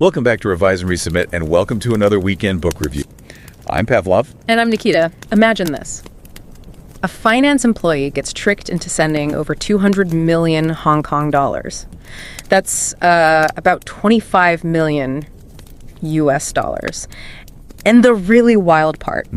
Welcome back to Revise and Resubmit, and welcome to another weekend book review. I'm Pavlov. And I'm Nikita. Imagine this. A finance employee gets tricked into sending over 200 million Hong Kong dollars. That's about 25 million US dollars. And the really wild part,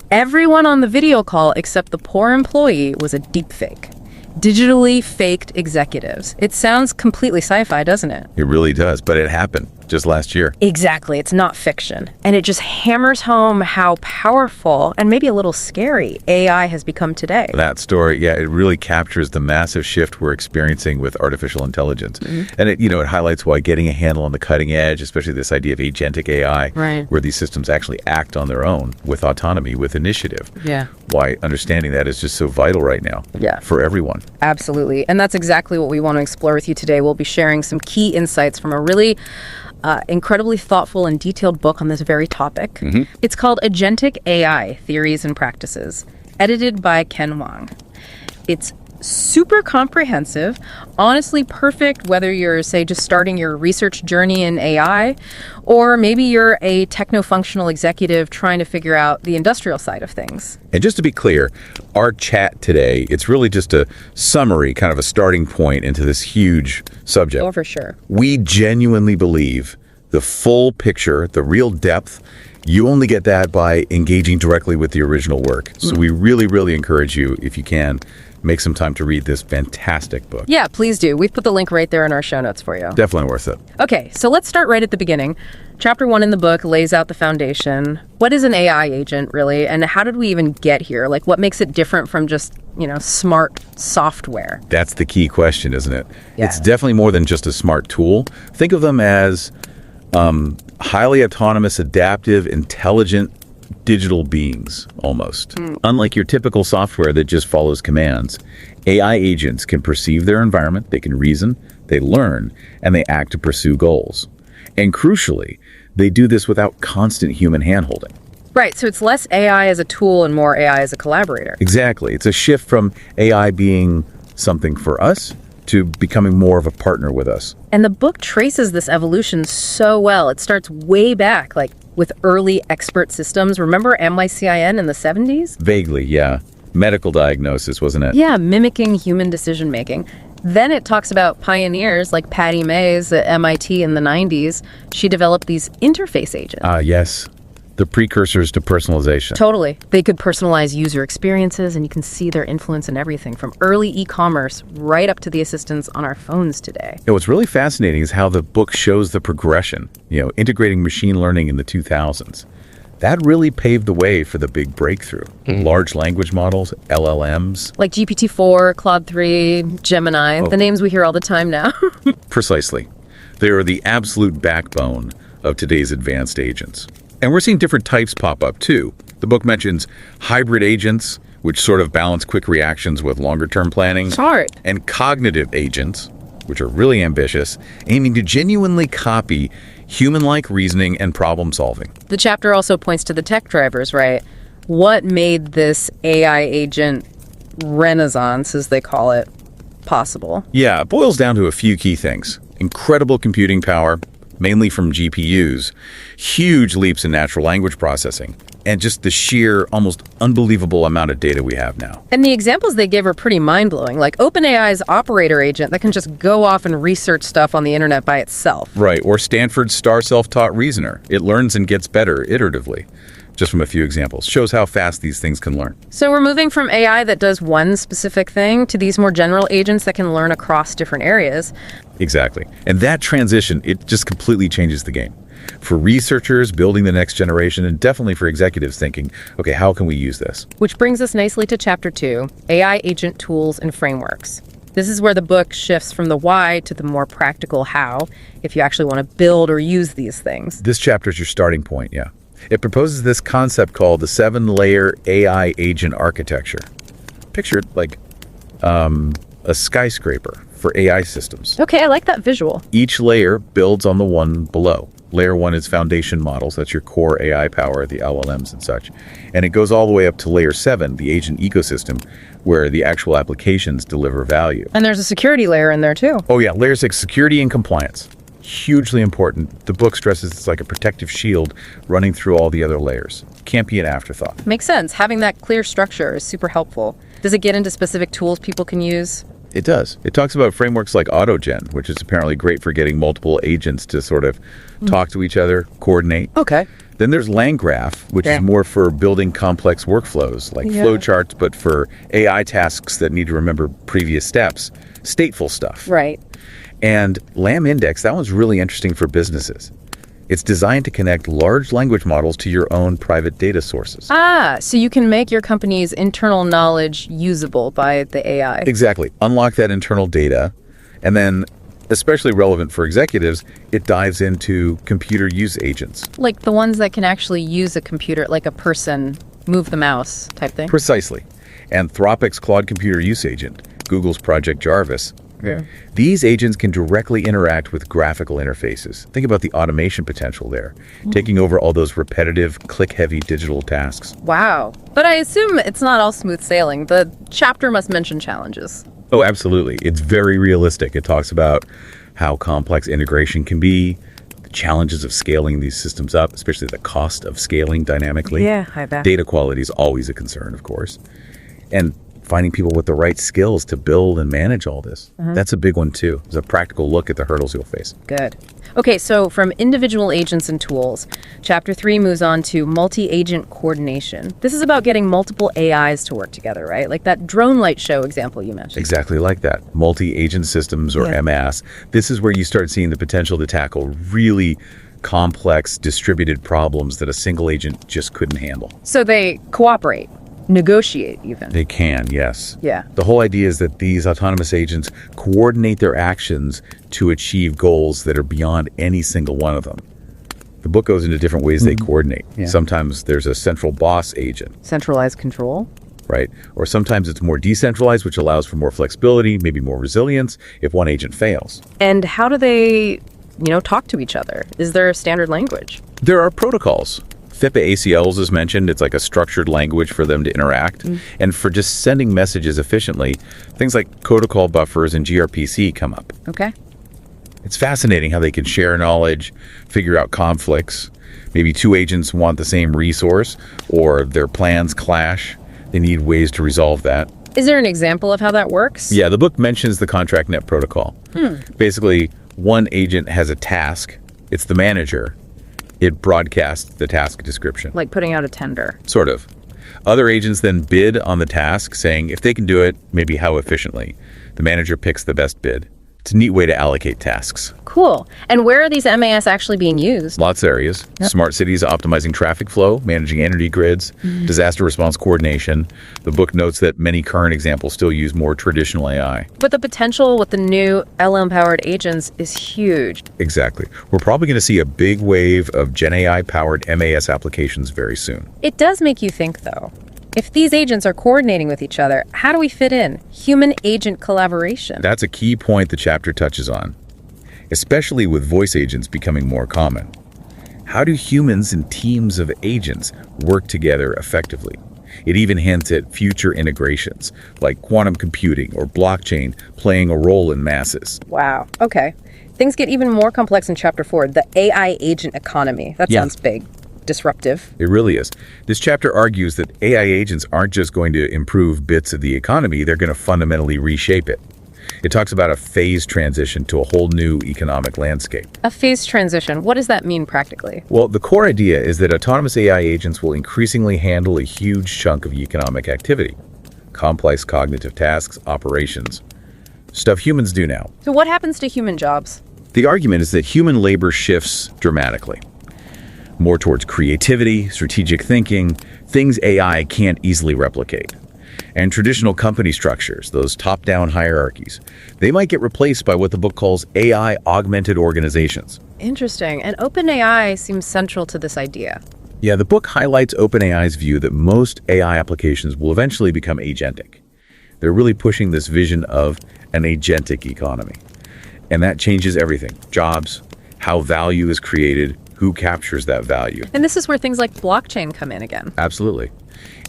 everyone on the video call except the poor employee was a deepfake. Digitally faked executives. It sounds completely sci-fi, doesn't it? It really does, but it happened just last year. Exactly. It's not fiction. And it just hammers home how powerful and maybe a little scary AI has become today. That story, yeah, it really captures the massive shift we're experiencing with artificial intelligence. And it highlights why getting a handle on the cutting edge, especially this idea of agentic AI, where these systems actually act on their own with autonomy, with initiative. Yeah. Why understanding that is just so vital right now for everyone. Absolutely. And that's exactly what we want to explore with you today. We'll be sharing some key insights from a really incredibly thoughtful and detailed book on this very topic. It's called Agentic AI, Theories and Practices, edited by Huang. It's super comprehensive, honestly perfect whether you're, say, just starting your research journey in AI, or maybe you're a techno-functional executive trying to figure out the industrial side of things. And just to be clear, our chat today, it's really just a summary, kind of a starting point into this huge subject. Oh, for sure. We genuinely believe the full picture, the real depth, you only get that by engaging directly with the original work. So we really, really encourage you, if you can, make some time to read this fantastic book. Yeah, please do. We've put the link right there in our show notes for you. Definitely worth it. Okay, so let's start right at the beginning. Chapter 1 in the book lays out the foundation. What is an AI agent, really? And how did we even get here? Like, what makes it different from just, smart software? That's the key question, isn't it? Yeah. It's definitely more than just a smart tool. Think of them as highly autonomous, adaptive, intelligent digital beings, almost. Unlike your typical software that just follows commands, AI agents can perceive their environment, they can reason, they learn, and they act to pursue goals. And crucially, they do this without constant human handholding. Right, so it's less AI as a tool and more AI as a collaborator. Exactly. It's a shift from AI being something for us to becoming more of a partner with us. And the book traces this evolution so well. It starts way back, like with early expert systems. Remember MICIN in the 70s? Vaguely, yeah. Medical diagnosis, wasn't it? Yeah, mimicking human decision-making. Then it talks about pioneers like Patty Mays at MIT in the 90s. She developed these interface agents. Yes. The precursors to personalization. Totally. They could personalize user experiences, and you can see their influence in everything from early e-commerce right up to the assistants on our phones today. And what's really fascinating is how the book shows the progression, integrating machine learning in the 2000s. That really paved the way for the big breakthrough. Large language models, LLMs. Like GPT-4, Claude 3, Gemini, the names we hear all the time now. Precisely. They are the absolute backbone of today's advanced agents. And we're seeing different types pop up, too. The book mentions hybrid agents, which sort of balance quick reactions with longer-term planning. Smart. And cognitive agents, which are really ambitious, aiming to genuinely copy human-like reasoning and problem-solving. The chapter also points to the tech drivers, right? What made this AI agent renaissance, as they call it, possible? Yeah, it boils down to a few key things. Incredible computing power, mainly from GPUs, huge leaps in natural language processing, and just the sheer, almost unbelievable amount of data we have now. And the examples they give are pretty mind-blowing, like OpenAI's operator agent that can just go off and research stuff on the internet by itself. Right, or Stanford's star self-taught reasoner. It learns and gets better iteratively. Just from a few examples. Shows how fast these things can learn. So we're moving from AI that does one specific thing to these more general agents that can learn across different areas. Exactly. And that transition, it just completely changes the game. For researchers building the next generation, and definitely for executives thinking, okay, how can we use this? Which brings us nicely to Chapter 2, AI Agent Tools and Frameworks. This is where the book shifts from the why to the more practical how, if you actually want to build or use these things. This chapter is your starting point, yeah. It proposes this concept called the 7-layer AI agent architecture. Picture it like a skyscraper for AI systems. Okay, I like that visual. Each layer builds on the one below. Layer 1 is foundation models. That's your core AI power, the LLMs and such. And it goes all the way up to layer 7, the agent ecosystem, where the actual applications deliver value. And there's a security layer in there too. Oh yeah, layer 6, security and compliance. Hugely important. The book stresses it's like a protective shield running through all the other layers. Can't be an afterthought. Makes sense. Having that clear structure is super helpful. Does it get into specific tools people can use? It does. It talks about frameworks like AutoGen, which is apparently great for getting multiple agents to sort of talk to each other, coordinate. Okay. Then there's LangGraph, which is more for building complex workflows, like flowcharts, but for AI tasks that need to remember previous steps, stateful stuff. Right. And LambIndex, that one's really interesting for businesses. It's designed to connect large language models to your own private data sources. So you can make your company's internal knowledge usable by the AI. Exactly. Unlock that internal data, and then, especially relevant for executives, it dives into computer use agents. Like the ones that can actually use a computer, like a person, move the mouse type thing? Precisely. Anthropic's Claude Computer Use Agent, Google's Project Jarvis. Yeah. These agents can directly interact with graphical interfaces. Think about the automation potential there, taking over all those repetitive, click-heavy digital tasks. Wow. But I assume it's not all smooth sailing. The chapter must mention challenges. Oh, absolutely. It's very realistic. It talks about how complex integration can be, the challenges of scaling these systems up, especially the cost of scaling dynamically. Yeah, I bet. Data quality is always a concern, of course. And finding people with the right skills to build and manage all this. That's a big one, too. It's a practical look at the hurdles you'll face. Good. Okay, so from individual agents and tools, Chapter 3 moves on to multi-agent coordination. This is about getting multiple AIs to work together, right? Like that drone light show example you mentioned. Exactly like that. Multi-agent systems, or MS. This is where you start seeing the potential to tackle really complex distributed problems that a single agent just couldn't handle. So they cooperate. Negotiate, even. They can, yes. Yeah. The whole idea is that these autonomous agents coordinate their actions to achieve goals that are beyond any single one of them. The book goes into different ways they coordinate. Sometimes there's a central boss agent. Centralized control. Right? Or sometimes it's more decentralized, which allows for more flexibility, maybe more resilience if one agent fails. And how do they, talk to each other? Is there a standard language? There are protocols. FIPA ACLs is mentioned. It's like a structured language for them to interact. And for just sending messages efficiently, things like protocol buffers and gRPC come up. Okay. It's fascinating how they can share knowledge, figure out conflicts. Maybe two agents want the same resource, or their plans clash. They need ways to resolve that. Is there an example of how that works? Yeah, the book mentions the contract net protocol. Basically, one agent has a task. It's the manager. It broadcasts the task description. Like putting out a tender. Sort of. Other agents then bid on the task, saying if they can do it, maybe how efficiently. The manager picks the best bid. It's a neat way to allocate tasks. Cool. And where are these MAS actually being used? Lots of areas. Smart cities optimizing traffic flow, managing energy grids, disaster response coordination. The book notes that many current examples still use more traditional AI. But the potential with the new LM-powered agents is huge. Exactly. We're probably going to see a big wave of Gen AI-powered MAS applications very soon. It does make you think, though. If these agents are coordinating with each other, how do we fit in human-agent collaboration? That's a key point the chapter touches on, especially with voice agents becoming more common. How do humans and teams of agents work together effectively? It even hints at future integrations, like quantum computing or blockchain playing a role in masses. Wow. Okay. Things get even more complex in Chapter 4, the AI agent economy. That sounds big. Disruptive. It really is. This chapter argues that AI agents aren't just going to improve bits of the economy, they're going to fundamentally reshape it. It talks about a phased transition to a whole new economic landscape. A phased transition. What does that mean practically? Well, the core idea is that autonomous AI agents will increasingly handle a huge chunk of economic activity. Complex cognitive tasks, operations. Stuff humans do now. So what happens to human jobs? The argument is that human labor shifts dramatically. More towards creativity, strategic thinking, things AI can't easily replicate. And traditional company structures, those top-down hierarchies, they might get replaced by what the book calls AI-augmented organizations. Interesting. And OpenAI seems central to this idea. Yeah, the book highlights OpenAI's view that most AI applications will eventually become agentic. They're really pushing this vision of an agentic economy. And that changes everything. Jobs, how value is created, who captures that value. And this is where things like blockchain come in again. Absolutely.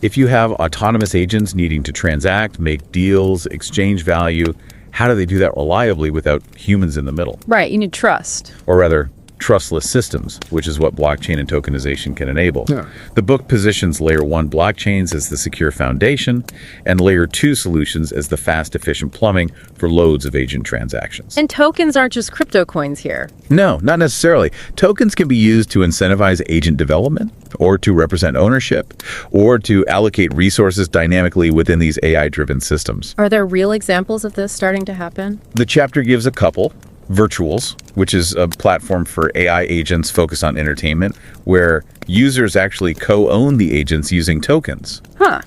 If you have autonomous agents needing to transact, make deals, exchange value, how do they do that reliably without humans in the middle? Right, you need trust. Or rather, trustless systems, which is what blockchain and tokenization can enable. Yeah. The book positions Layer 1 blockchains as the secure foundation and Layer 2 solutions as the fast, efficient plumbing for loads of agent transactions. And tokens aren't just crypto coins here. No, not necessarily. Tokens can be used to incentivize agent development, or to represent ownership, or to allocate resources dynamically within these AI-driven systems. Are there real examples of this starting to happen? The chapter gives a couple. Virtuals, which is a platform for AI agents focused on entertainment, where users actually co-own the agents using tokens. Huh.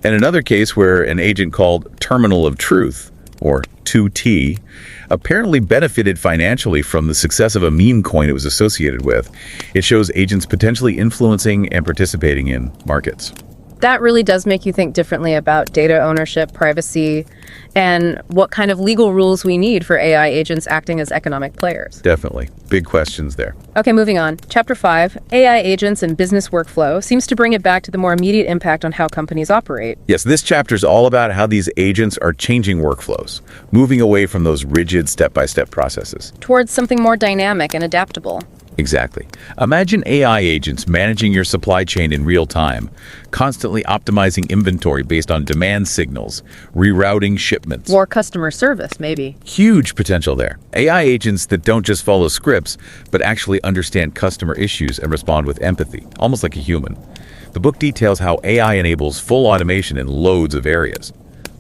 And another case where an agent called Terminal of Truth, or 2T, apparently benefited financially from the success of a meme coin it was associated with. It shows agents potentially influencing and participating in markets. That really does make you think differently about data ownership, privacy, and what kind of legal rules we need for AI agents acting as economic players. Definitely. Big questions there. Okay, moving on. Chapter 5, AI agents and business workflow, seems to bring it back to the more immediate impact on how companies operate. Yes, this chapter is all about how these agents are changing workflows, moving away from those rigid step-by-step processes. Towards something more dynamic and adaptable. Exactly. Imagine AI agents managing your supply chain in real time, constantly optimizing inventory based on demand signals, rerouting shipments. More customer service, maybe. Huge potential there. AI agents that don't just follow scripts, but actually understand customer issues and respond with empathy, almost like a human. The book details how AI enables full automation in loads of areas.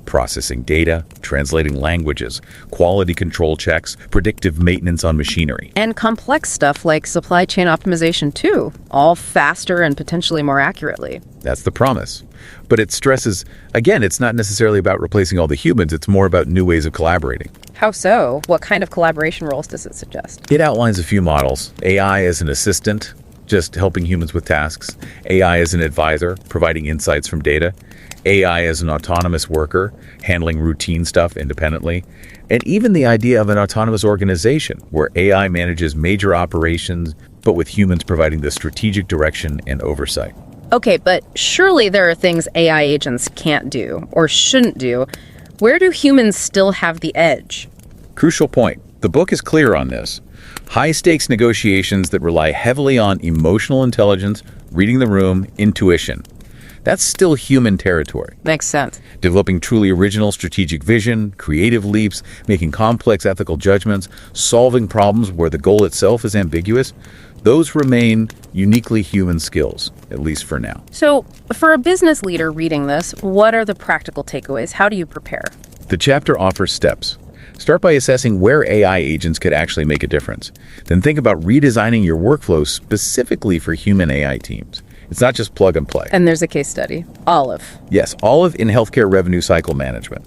Processing data, translating languages, quality control checks, predictive maintenance on machinery. And complex stuff like supply chain optimization too, all faster and potentially more accurately. That's the promise. But it stresses, again, it's not necessarily about replacing all the humans, it's more about new ways of collaborating. How so? What kind of collaboration roles does it suggest? It outlines a few models. AI as an assistant, just helping humans with tasks. AI as an advisor, providing insights from data. AI as an autonomous worker, handling routine stuff independently, and even the idea of an autonomous organization where AI manages major operations, but with humans providing the strategic direction and oversight. Okay, but surely there are things AI agents can't do or shouldn't do. Where do humans still have the edge? Crucial point. The book is clear on this. High-stakes negotiations that rely heavily on emotional intelligence, reading the room, intuition. That's still human territory. Makes sense. Developing truly original strategic vision, creative leaps, making complex ethical judgments, solving problems where the goal itself is ambiguous, those remain uniquely human skills, at least for now. So, for a business leader reading this, what are the practical takeaways? How do you prepare? The chapter offers steps. Start by assessing where AI agents could actually make a difference. Then think about redesigning your workflows specifically for human AI teams. It's not just plug and play. And there's a case study. Olive. Yes, Olive in healthcare revenue cycle management.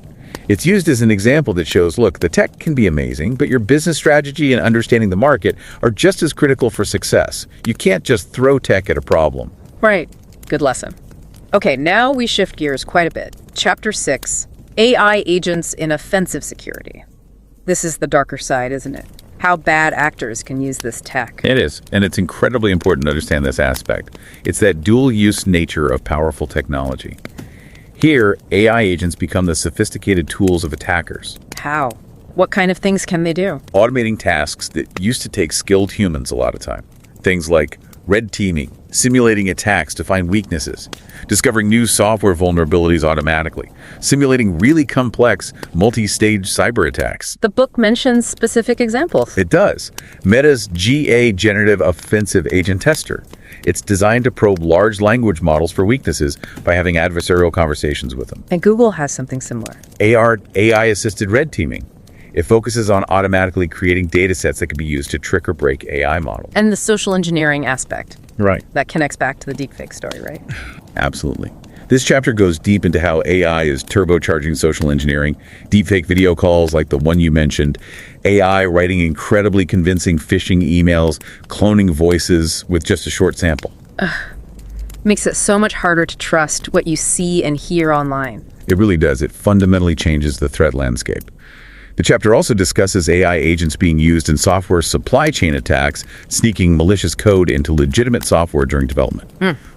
It's used as an example that shows, look, the tech can be amazing, but your business strategy and understanding the market are just as critical for success. You can't just throw tech at a problem. Right. Good lesson. Okay, now we shift gears quite a bit. Chapter 6, AI agents in offensive security. This is the darker side, isn't it? How bad actors can use this tech. It is, and it's incredibly important to understand this aspect. It's that dual-use nature of powerful technology. Here, AI agents become the sophisticated tools of attackers. How? What kind of things can they do? Automating tasks that used to take skilled humans a lot of time. Things like red teaming, simulating attacks to find weaknesses, discovering new software vulnerabilities automatically, simulating really complex, multi-stage cyber attacks. The book mentions specific examples. It does. Meta's GA Generative Offensive Agent Tester. It's designed to probe large language models for weaknesses by having adversarial conversations with them. And Google has something similar. AI-assisted red teaming. It focuses on automatically creating data sets that can be used to trick or break AI models. And the social engineering aspect. Right. That connects back to the deepfake story, right? Absolutely. This chapter goes deep into how AI is turbocharging social engineering, deepfake video calls like the one you mentioned, AI writing incredibly convincing phishing emails, cloning voices with just a short sample. Makes it so much harder to trust what you see and hear online. It really does. It fundamentally changes the threat landscape. The chapter also discusses AI agents being used in software supply chain attacks, sneaking malicious code into legitimate software during development,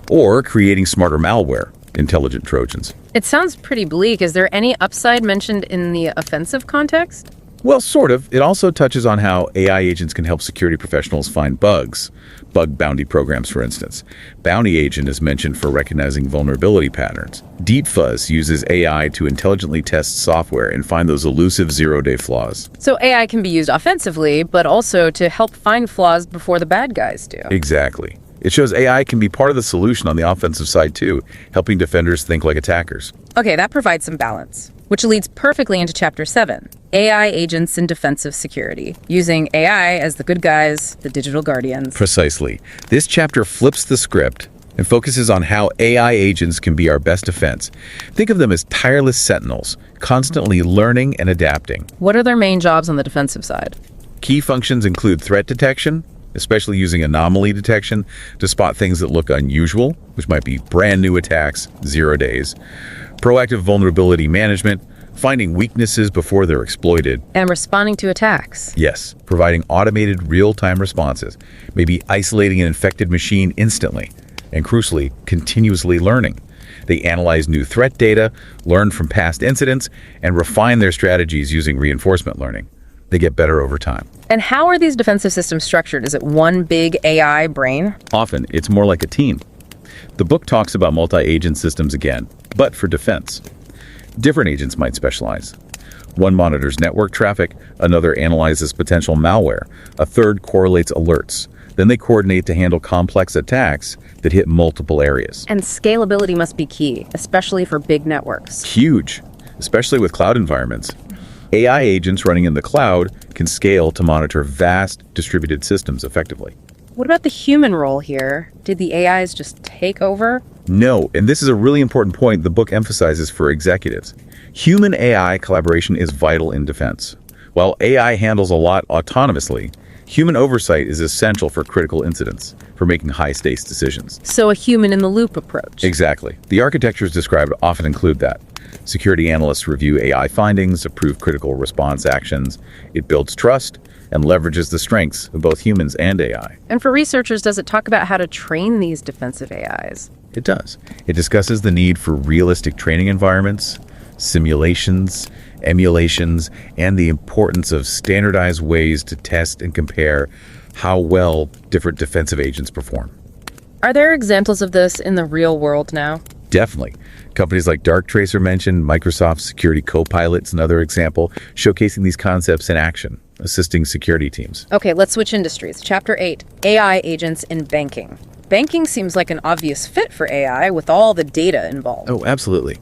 or creating smarter malware, intelligent Trojans. It sounds pretty bleak. Is there any upside mentioned in the offensive context? Well, sort of. It also touches on how AI agents can help security professionals find bugs. Bug bounty programs, for instance. Bounty Agent is mentioned for recognizing vulnerability patterns. Deep Fuzz uses AI to intelligently test software and find those elusive zero-day flaws. So AI can be used offensively, but also to help find flaws before the bad guys do. Exactly. It shows AI can be part of the solution on the offensive side too, helping defenders think like attackers. Okay, that provides some balance, which leads perfectly into Chapter 7, AI agents in defensive security, using AI as the good guys, the digital guardians. Precisely. This chapter flips the script and focuses on how AI agents can be our best defense. Think of them as tireless sentinels, constantly learning and adapting. What are their main jobs on the defensive side? Key functions include threat detection, especially using anomaly detection to spot things that look unusual, which might be brand new attacks, 0 days. Proactive vulnerability management, finding weaknesses before they're exploited. And responding to attacks. Yes, providing automated real-time responses, maybe isolating an infected machine instantly, and crucially, continuously learning. They analyze new threat data, learn from past incidents, and refine their strategies using reinforcement learning. They get better over time. And how are these defensive systems structured? Is it one big AI brain? Often, it's more like a team. The book talks about multi-agent systems again, but for defense. Different agents might specialize. One monitors network traffic, another analyzes potential malware, a third correlates alerts. Then they coordinate to handle complex attacks that hit multiple areas. And scalability must be key, especially for big networks. Huge, especially with cloud environments. AI agents running in the cloud can scale to monitor vast distributed systems effectively. What about the human role here? Did the AIs just take over? No, and this is a really important point the book emphasizes for executives. Human-AI collaboration is vital in defense. While AI handles a lot autonomously, human oversight is essential for critical incidents, for making high-stakes decisions. So a human-in-the-loop approach. Exactly. The architectures described often include that. Security analysts review AI findings, approve critical response actions. It builds trust and leverages the strengths of both humans and AI. And for researchers, does it talk about how to train these defensive AIs? It does. It discusses the need for realistic training environments, simulations, emulations, and the importance of standardized ways to test and compare how well different defensive agents perform. Are there examples of this in the real world now? Definitely. Companies like Darktrace are mentioned, Microsoft Security Copilot's another example, showcasing these concepts in action, assisting security teams. Okay, let's switch industries. Chapter 8, AI agents in banking. Banking seems like an obvious fit for AI with all the data involved. Oh, absolutely.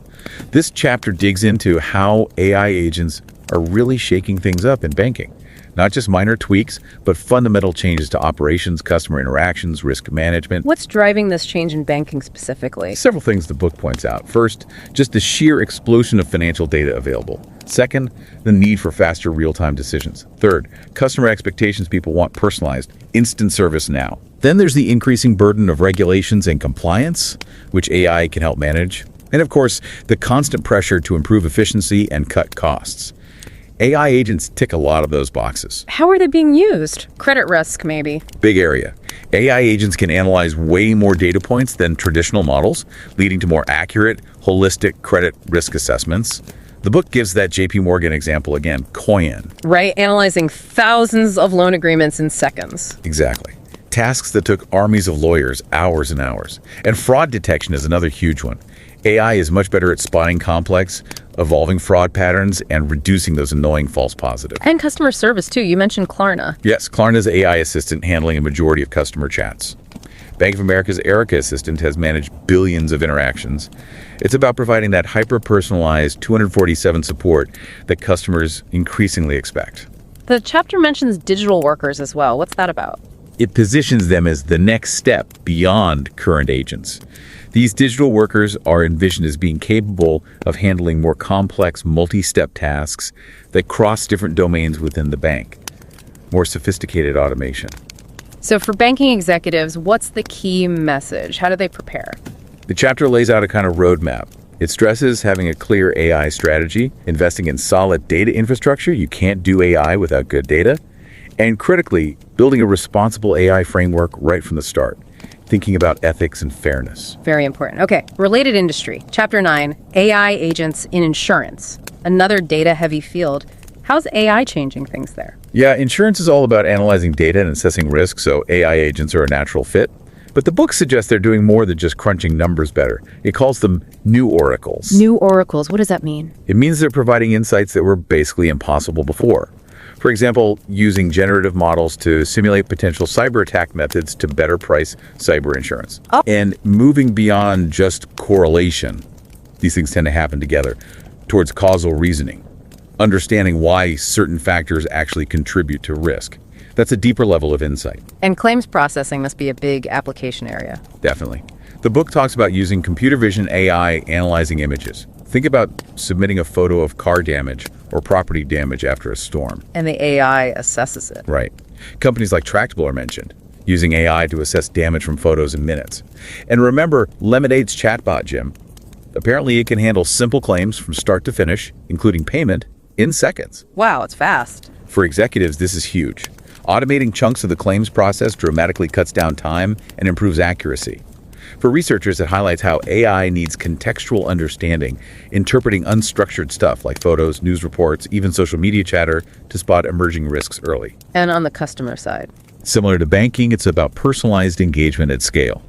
This chapter digs into how AI agents are really shaking things up in banking. Not just minor tweaks, but fundamental changes to operations, customer interactions, risk management. What's driving this change in banking specifically? Several things the book points out. First, just the sheer explosion of financial data available. Second, the need for faster real-time decisions. Third, customer expectations. People want personalized, instant service now. Then there's the increasing burden of regulations and compliance, which AI can help manage. And of course, the constant pressure to improve efficiency and cut costs. AI agents tick a lot of those boxes. How are they being used? Credit risk, maybe. Big area. AI agents can analyze way more data points than traditional models, leading to more accurate, holistic credit risk assessments. The book gives that JP Morgan example again, Coin. Right, analyzing thousands of loan agreements in seconds. Exactly. Tasks that took armies of lawyers hours and hours. And fraud detection is another huge one. AI is much better at spotting complex, evolving fraud patterns and reducing those annoying false positives. And customer service, too. You mentioned Klarna. Yes, Klarna's AI assistant handling a majority of customer chats. Bank of America's Erica assistant has managed billions of interactions. It's about providing that hyper-personalized 247 support that customers increasingly expect. The chapter mentions digital workers as well. What's that about? It positions them as the next step beyond current agents. These digital workers are envisioned as being capable of handling more complex multi-step tasks that cross different domains within the bank. More sophisticated automation. So for banking executives, what's the key message? How do they prepare? The chapter lays out a kind of roadmap. It stresses having a clear AI strategy, investing in solid data infrastructure. You can't do AI without good data. And critically, building a responsible AI framework right from the start. thinking about ethics and fairness. Very important. Okay, related industry. Chapter 9, AI agents in insurance. Another data-heavy field. How's AI changing things there? Yeah, insurance is all about analyzing data and assessing risk, so AI agents are a natural fit. But the book suggests they're doing more than just crunching numbers better. It calls them new oracles. New oracles, what does that mean? It means they're providing insights that were basically impossible before. For example, using generative models to simulate potential cyber attack methods to better price cyber insurance. Oh. And moving beyond just correlation, these things tend to happen together, towards causal reasoning, understanding why certain factors actually contribute to risk. That's a deeper level of insight. And claims processing must be a big application area. Definitely. The book talks about using computer vision AI analyzing images. Think about submitting a photo of car damage or property damage after a storm. And the AI assesses it. Right. Companies like Tractable are mentioned, using AI to assess damage from photos in minutes. And remember Lemonade's chatbot, Jim. Apparently it can handle simple claims from start to finish, including payment, in seconds. Wow, it's fast. For executives, this is huge. Automating chunks of the claims process dramatically cuts down time and improves accuracy. For researchers, it highlights how AI needs contextual understanding, interpreting unstructured stuff like photos, news reports, even social media chatter to spot emerging risks early. And on the customer side? Similar to banking, it's about personalized engagement at scale.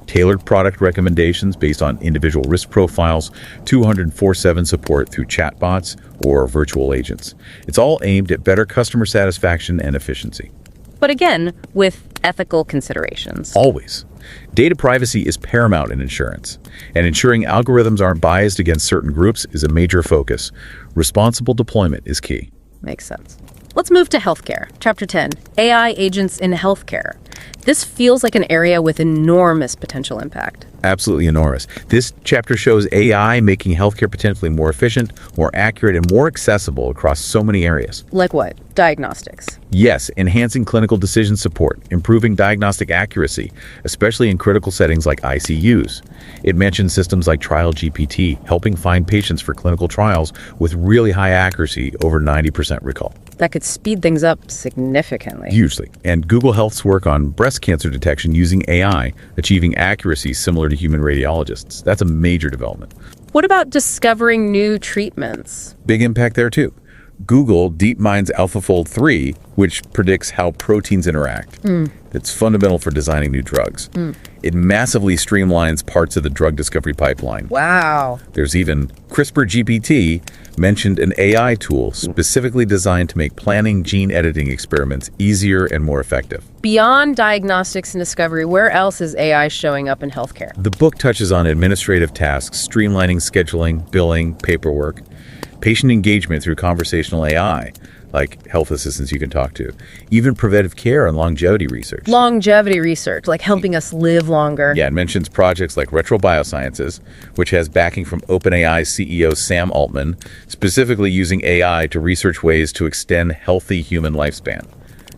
Tailored product recommendations based on individual risk profiles, 24/7 support through chatbots or virtual agents. It's all aimed at better customer satisfaction and efficiency. But again, with ethical considerations. Always. Data privacy is paramount in insurance, and ensuring algorithms aren't biased against certain groups is a major focus. Responsible deployment is key. Makes sense. Let's move to healthcare. Chapter 10, AI agents in healthcare. This feels like an area with enormous potential impact. Absolutely enormous. This chapter shows AI making healthcare potentially more efficient, more accurate, and more accessible across so many areas. Like what? Diagnostics. Yes, enhancing clinical decision support, improving diagnostic accuracy, especially in critical settings like ICUs. It mentions systems like Trial GPT, helping find patients for clinical trials with really high accuracy, over 90% recall. That could speed things up significantly. Hugely. And Google Health's work on breast cancer detection using AI, achieving accuracy similar to human radiologists. That's a major development. What about discovering new treatments? Big impact there too. Google DeepMind's AlphaFold 3, which predicts how proteins interact. It's fundamental for designing new drugs. It massively streamlines parts of the drug discovery pipeline. Wow. There's even CRISPR GPT, mentioned an AI tool specifically designed to make planning gene editing experiments easier and more effective. Beyond diagnostics and discovery, where else is AI showing up in healthcare? The book touches on administrative tasks, streamlining scheduling, billing, paperwork, patient engagement through conversational AI, like health assistants you can talk to, even preventive care and longevity research. Longevity research, like helping us live longer. Yeah, it mentions projects like Retro Biosciences, which has backing from OpenAI CEO Sam Altman, specifically using AI to research ways to extend healthy human lifespan.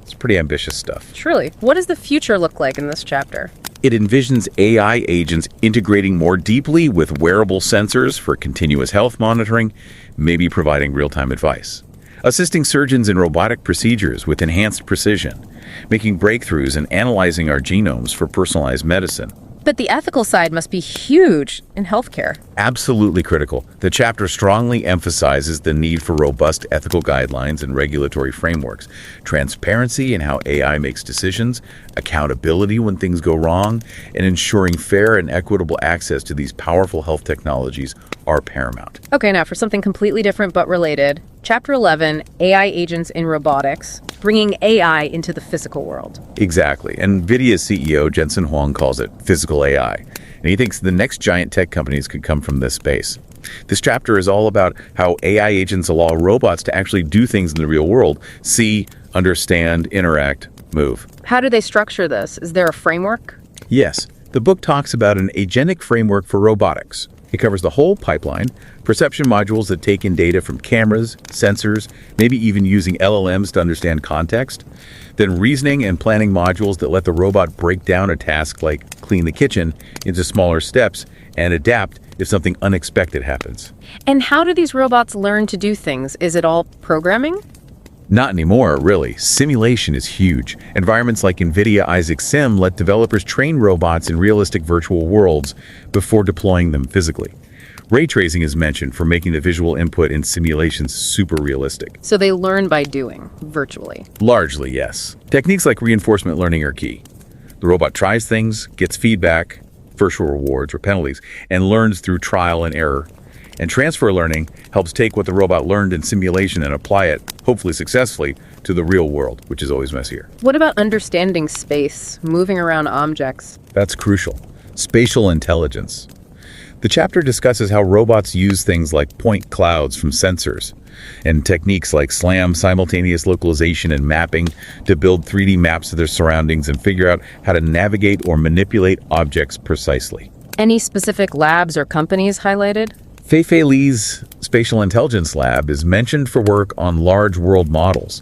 It's pretty ambitious stuff. Truly. What does the future look like in this chapter? It envisions AI agents integrating more deeply with wearable sensors for continuous health monitoring, maybe providing real-time advice. Assisting surgeons in robotic procedures with enhanced precision, making breakthroughs and analyzing our genomes for personalized medicine. But the ethical side must be huge in healthcare. Absolutely critical. The chapter strongly emphasizes the need for robust ethical guidelines and regulatory frameworks, transparency in how AI makes decisions, accountability when things go wrong, and ensuring fair and equitable access to these powerful health technologies are paramount. Okay, now for something completely different but related. Chapter 11, AI agents in robotics, bringing AI into the physical world. Exactly. And NVIDIA's CEO, Jensen Huang, calls it physical AI. And he thinks the next giant tech companies could come from this space. This chapter is all about how AI agents allow robots to actually do things in the real world, see, understand, interact, move. How do they structure this? Is there a framework? Yes. The book talks about an agentic framework for robotics. It covers the whole pipeline, perception modules that take in data from cameras, sensors, maybe even using LLMs to understand context, then reasoning and planning modules that let the robot break down a task like clean the kitchen into smaller steps and adapt if something unexpected happens. And how do these robots learn to do things? Is it all programming? Not anymore, really. Simulation is huge. Environments like NVIDIA Isaac Sim let developers train robots in realistic virtual worlds before deploying them physically. Ray tracing is mentioned for making the visual input in simulations super realistic. So they learn by doing, virtually. Largely, yes. Techniques like reinforcement learning are key. The robot tries things, gets feedback, virtual rewards or penalties, and learns through trial and error. And transfer learning helps take what the robot learned in simulation and apply it, hopefully successfully, to the real world, which is always messier. What about understanding space, moving around objects? That's crucial. Spatial intelligence. The chapter discusses how robots use things like point clouds from sensors and techniques like SLAM, simultaneous localization and mapping, to build 3D maps of their surroundings and figure out how to navigate or manipulate objects precisely. Any specific labs or companies highlighted? Fei-Fei Li's Spatial Intelligence Lab is mentioned for work on large world models,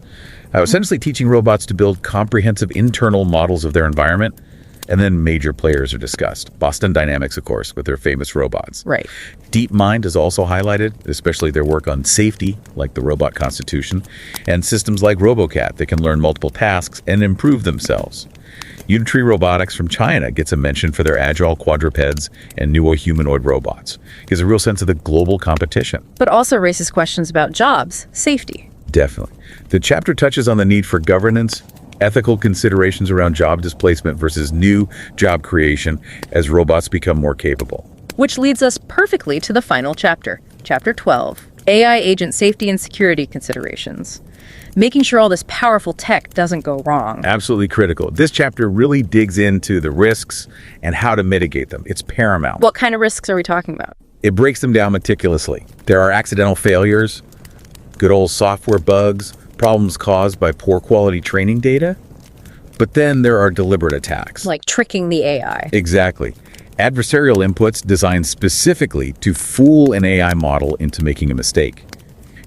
essentially teaching robots to build comprehensive internal models of their environment. And then major players are discussed. Boston Dynamics, of course, with their famous robots. Right. DeepMind is also highlighted, especially their work on safety, like the robot constitution, and systems like RoboCat that can learn multiple tasks and improve themselves. Unitree Robotics from China gets a mention for their agile quadrupeds and newer humanoid robots. Gives a real sense of the global competition. But also raises questions about jobs, safety. Definitely. The chapter touches on the need for governance, ethical considerations around job displacement versus new job creation as robots become more capable. Which leads us perfectly to the final chapter, Chapter 12, AI Agent Safety and Security Considerations. Making sure all this powerful tech doesn't go wrong. Absolutely critical. This chapter really digs into the risks and how to mitigate them. It's paramount. What kind of risks are we talking about? It breaks them down meticulously. There are accidental failures, good old software bugs, problems caused by poor quality training data. But then there are deliberate attacks. Like tricking the AI. Exactly. Adversarial inputs designed specifically to fool an AI model into making a mistake.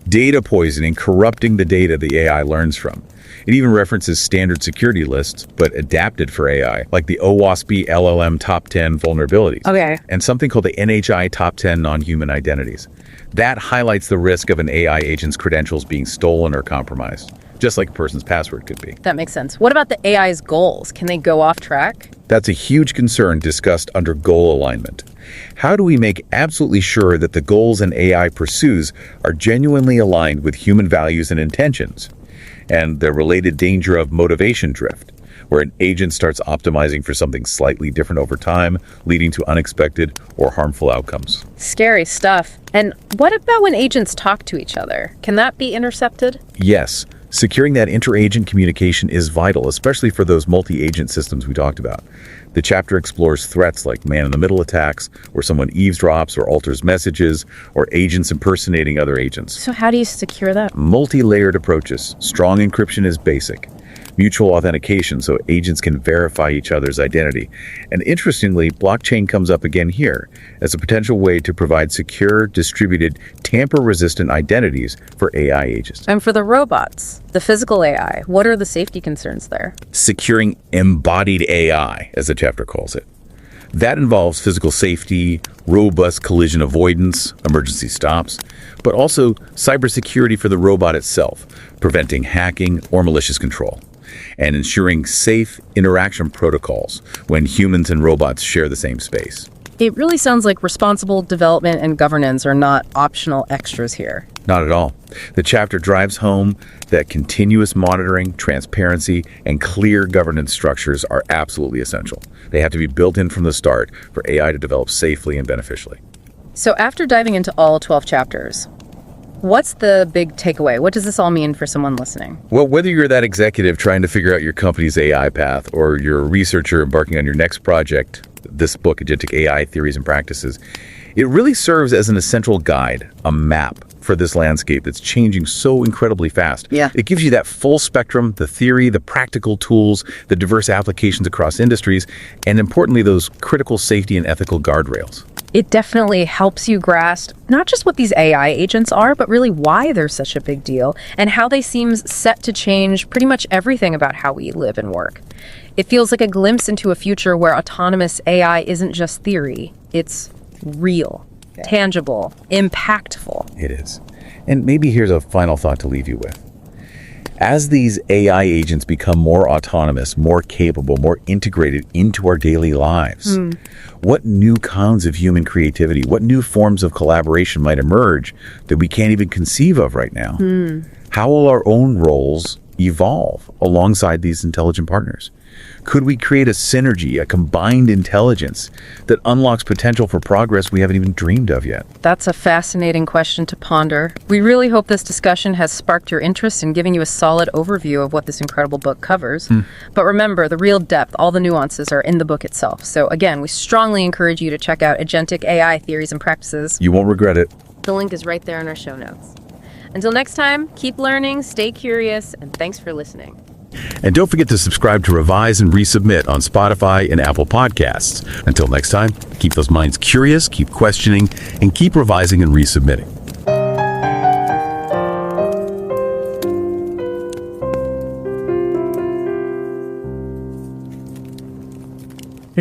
Data poisoning, corrupting the data the AI learns from. It even references standard security lists, but adapted for AI, like the OWASP LLM Top 10 vulnerabilities. Okay. And something called the NHI Top 10 non-human identities. That highlights the risk of an AI agent's credentials being stolen or compromised, just like a person's password could be. That makes sense. What about the AI's goals? Can they go off track? That's a huge concern discussed under goal alignment. How do we make absolutely sure that the goals an AI pursues are genuinely aligned with human values and intentions? And the related danger of motivation drift, where an agent starts optimizing for something slightly different over time, leading to unexpected or harmful outcomes. Scary stuff. And what about when agents talk to each other? Can that be intercepted? Yes. Securing that inter-agent communication is vital, especially for those multi-agent systems we talked about. The chapter explores threats like man-in-the-middle attacks, where someone eavesdrops or alters messages, or agents impersonating other agents. So how do you secure that? Multi-layered approaches. Strong encryption is basic. Mutual authentication so agents can verify each other's identity. And interestingly, blockchain comes up again here as a potential way to provide secure, distributed, tamper-resistant identities for AI agents. And for the robots, the physical AI, what are the safety concerns there? Securing embodied AI, as the chapter calls it. That involves physical safety, robust collision avoidance, emergency stops, but also cybersecurity for the robot itself, preventing hacking or malicious control, and ensuring safe interaction protocols when humans and robots share the same space. It really sounds like responsible development and governance are not optional extras here. Not at all. The chapter drives home that continuous monitoring, transparency, and clear governance structures are absolutely essential. They have to be built in from the start for AI to develop safely and beneficially. So after diving into all 12 chapters, what's the big takeaway? What does this all mean for someone listening? Well, whether you're that executive trying to figure out your company's AI path or you're a researcher embarking on your next project, this book, Agentic AI Theories and Practices, it really serves as an essential guide, a map for this landscape that's changing so incredibly fast. Yeah. It gives you that full spectrum, the theory, the practical tools, the diverse applications across industries, and importantly, those critical safety and ethical guardrails. It definitely helps you grasp not just what these AI agents are, but really why they're such a big deal and how they seem set to change pretty much everything about how we live and work. It feels like a glimpse into a future where autonomous AI isn't just theory, it's real, tangible, impactful. It is. And maybe here's a final thought to leave you with. As these AI agents become more autonomous, more capable, more integrated into our daily lives, what new kinds of human creativity, what new forms of collaboration might emerge that we can't even conceive of right now? How will our own roles evolve alongside these intelligent partners? Could we create a synergy, a combined intelligence that unlocks potential for progress we haven't even dreamed of yet? That's a fascinating question to ponder. We really hope this discussion has sparked your interest in giving you a solid overview of what this incredible book covers. But remember, the real depth, all the nuances are in the book itself. So again, we strongly encourage you to check out Agentic AI Theories and Practices. You won't regret it. The link is right there in our show notes. Until next time, keep learning, stay curious, and thanks for listening. And don't forget to subscribe to Revise and Resubmit on Spotify and Apple Podcasts. Until next time, keep those minds curious, keep questioning, and keep revising and resubmitting.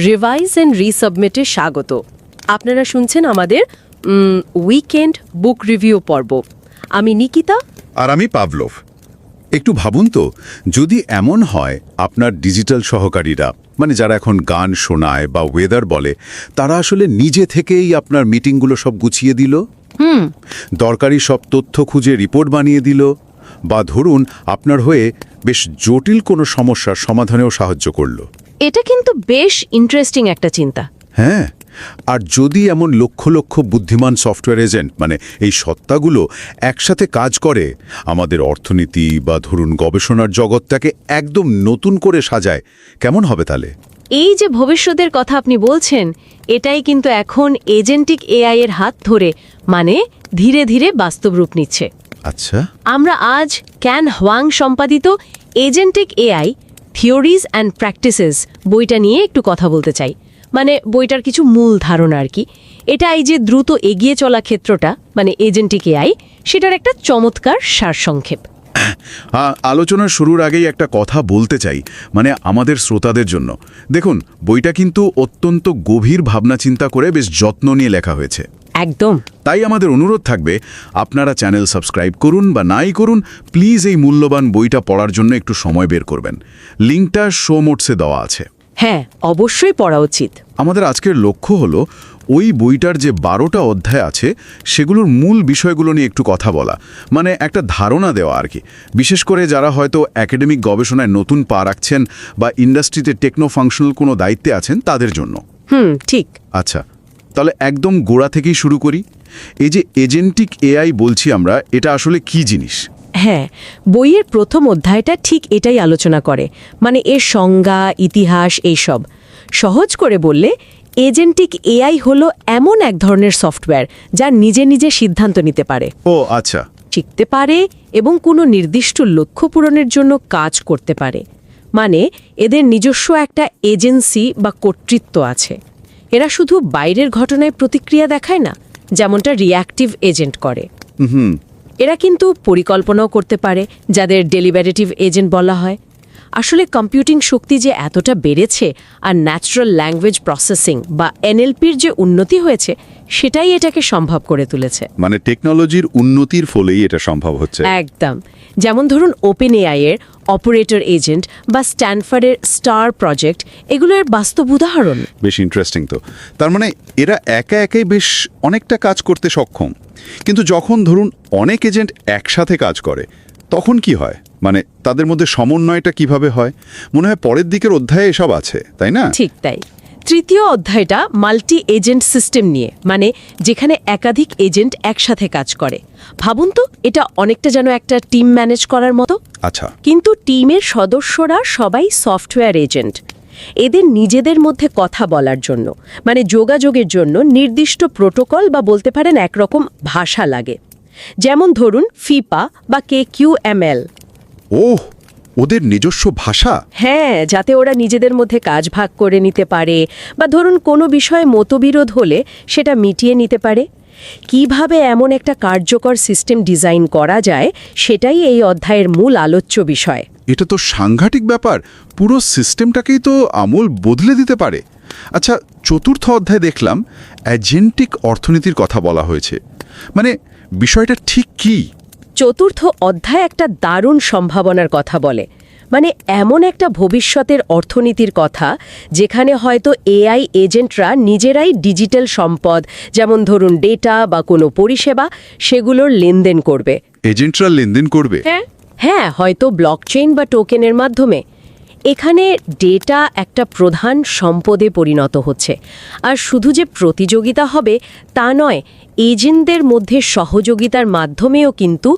Revise and রিসাবমিটে স্বাগত। আপনারা শুনছেন আমাদের weekend বুক review পর্ব। আমি নিকিতা। আর আমি Pavlov. একটু ভাবুন তো, যদি এমন হয় আপনার ডিজিটাল সহকারীরা, মানে যারা এখন গান শোনায় বা ওয়েদার বলে, তারা আসলে নিজে থেকেই আপনার মিটিংগুলো সব গুছিয়ে দিল, দরকারি সব তথ্য খুঁজে রিপোর্ট বানিয়ে দিল, বা ধরুন আপনার হয়ে বেশ জটিল কোনো সমস্যার সমাধানেও সাহায্য করল। এটা কিন্তু বেশ ইন্টারেস্টিং একটা চিন্তা। হ্যাঁ, আর যদি এমন লক্ষ লক্ষ বুদ্ধিমান সফটওয়্যার এজেন্ট, মানে এই সত্তাগুলো একসাথে কাজ করে, আমাদের অর্থনীতি বা ধরুন গবেষণার জগৎটাকে একদম নতুন করে সাজায়, কেমন হবে তাহলে? এই যে ভবিষ্যতের কথা আপনি বলছেন, এটাই কিন্তু এখন এজেন্টিক এআই এর হাত ধরে, মানে ধীরে ধীরে বাস্তব রূপ নিচ্ছে। আচ্ছা, আমরা আজ ক্যান হোয়াং সম্পাদিত agentic AI theories and practices বইটা নিয়ে একটু কথা বলতে চাই। মানে বইটার কিছু মূল ধারণা আর কি। এটা এই যে দ্রুত এগিয়ে চলা ক্ষেত্রটা, মানে এজেন্টিক এআই, সেটার একটা চমৎকার সারসংক্ষেপ। আলোচনার শুরুর আগেই একটা কথা বলতে চাই, মানে আমাদের শ্রোতাদের জন্য। দেখুন, বইটা কিন্তু অত্যন্ত গভীর ভাবনা চিন্তা করে বেশ যত্ন নিয়ে লেখা হয়েছে। একদম। তাই আমাদের অনুরোধ থাকবে, আপনারা চ্যানেল সাবস্ক্রাইব করুন বা নাই করুন, প্লিজ এই মূল্যবান বইটা পড়ার জন্য একটু সময় বের করবেন। লিঙ্কটা শো নোটসে দেওয়া আছে। হ্যাঁ, অবশ্যই পড়া উচিত। আমাদের আজকের লক্ষ্য হলো ওই বইটার যে 12টা অধ্যায় আছে সেগুলোর মূল বিষয়গুলো নিয়ে একটু কথা বলা, মানে একটা ধারণা দেওয়া আর কি। বিশেষ করে যারা হয়তো একাডেমিক গবেষণায় নতুন পা রাখছেন বা ইন্ডাস্ট্রিতে টেকনো ফাংশনাল কোনো দায়িত্বে আছেন তাদের জন্য। ঠিক। আচ্ছা, তাহলে একদম গোড়া থেকেই শুরু করি। এই যে এজেন্টিক এআই বলছি আমরা, এটা আসলে কি জিনিস? হ্যাঁ, বইয়ের প্রথম অধ্যায়টা ঠিক এটাই আলোচনা করে, মানে এর সংজ্ঞা, ইতিহাস, এইসব। সহজ করে বললে এজেন্টিক এআই হলো এমন এক ধরনের সফটওয়্যার যা নিজে নিজে সিদ্ধান্ত নিতে পারে, ও আচ্ছা, শিখতে পারে এবং কোনো নির্দিষ্ট লক্ষ্য পূরণের জন্য কাজ করতে পারে। মানে এদের নিজস্ব একটা এজেন্সি বা কর্তৃত্ব আছে। এরা শুধু বাইরের ঘটনায় প্রতিক্রিয়া দেখায় না, যেমনটা রিঅ্যাক্টিভ এজেন্ট করে। এরা কিন্তু পরিকল্পনাও করতে পারে, যাদের ডেলিবারেটিভ এজেন্ট বলা হয়। আসলে কম্পিউটিং শক্তি যে এতটা বেড়েছে আর ন্যাচারাল ল্যাঙ্গুয়েজ প্রসেসিং বা এনএলপির যে উন্নতি হয়েছে, সেটাই এটাকে সম্ভব করে তুলেছে। মানে টেকনোলজির উন্নতির ফলেই এটা সম্ভব হচ্ছে। একদম। যেমন ধরুন ওপেন এআই এর অপারেটর এজেন্ট বা স্ট্যানফোর্ডের স্টার প্রজেক্ট, এগুলো এর বাস্তব উদাহরণ। বেশ ইন্টারেস্টিং তো। তার মানে এরা একা একাই বেশ অনেকটা কাজ করতে সক্ষম। কিন্তু যখন ধরুন অনেক এজেন্ট একসাথে কাজ করে, তখন কি হয়? মানে তাদের মধ্যে সমন্বয়টা কিভাবে হয়? মনে হয় পরের দিকের অধ্যায়ে এসব আছে, তাই না? ঠিক তাই। তৃতীয় অধ্যায়টা মাল্টি এজেন্ট সিস্টেম নিয়ে, মানে যেখানে একাধিক এজেন্ট একসাথে কাজ করে। ভাবুন তো, এটা অনেকটা যেন একটা টিম ম্যানেজ করার মতো। আচ্ছা, কিন্তু টিমের সদস্যরা সবাই সফটওয়্যার এজেন্ট। এদের নিজেদের মধ্যে কথা বলার জন্য, মানে যোগাযোগের জন্য নির্দিষ্ট প্রোটোকল বা বলতে পারেন একরকম ভাষা লাগে। যেমন ধরুন ফিপা বা KQML। ওহ, ওদের নিজস্ব ভাষা? হ্যাঁ, যাতে ওরা নিজেদের মধ্যে কাজ ভাগ করে নিতে পারে, বা ধরুন কোনো বিষয়ে মতবিরোধ হলে সেটা মিটিয়ে নিতে পারে। কিভাবে এমন একটা কার্যকর সিস্টেম ডিজাইন করা যায়, সেটাই এই অধ্যায়ের মূল আলোচ্য বিষয়। এটা তো সাংঘাতিক ব্যাপার। পুরো সিস্টেমটাকেই তো আমূল বদলে দিতে পারে। আচ্ছা, চতুর্থ অধ্যায়ে দেখলাম এজেন্টিক অর্থনীতির কথা বলা হয়েছে। মানে বিষয়টা ঠিক কি? চতুর্থ অধ্যায় একটা দারুণ সম্ভাবনার কথা বলে, মানে এমন একটা ভবিষ্যতের অর্থনীতির কথা যেখানে হয়তো এআই এজেন্টরা নিজেরাই ডিজিটাল সম্পদ, যেমন ধরুন ডেটা বা কোনো পরিষেবা, সেগুলোর লেনদেন করবে। এজেন্টরা লেনদেন করবে? হ্যাঁ, হয়তো ব্লকচেইন বা টোকেনের মাধ্যমে। এখানে ডেটা একটা প্রধান সম্পদে পরিণত হচ্ছে। আর শুধু যে প্রতিযোগিতা হবে তা নয়, এজেন্টদের মধ্যে সহযোগিতার মাধ্যমেও কিন্তু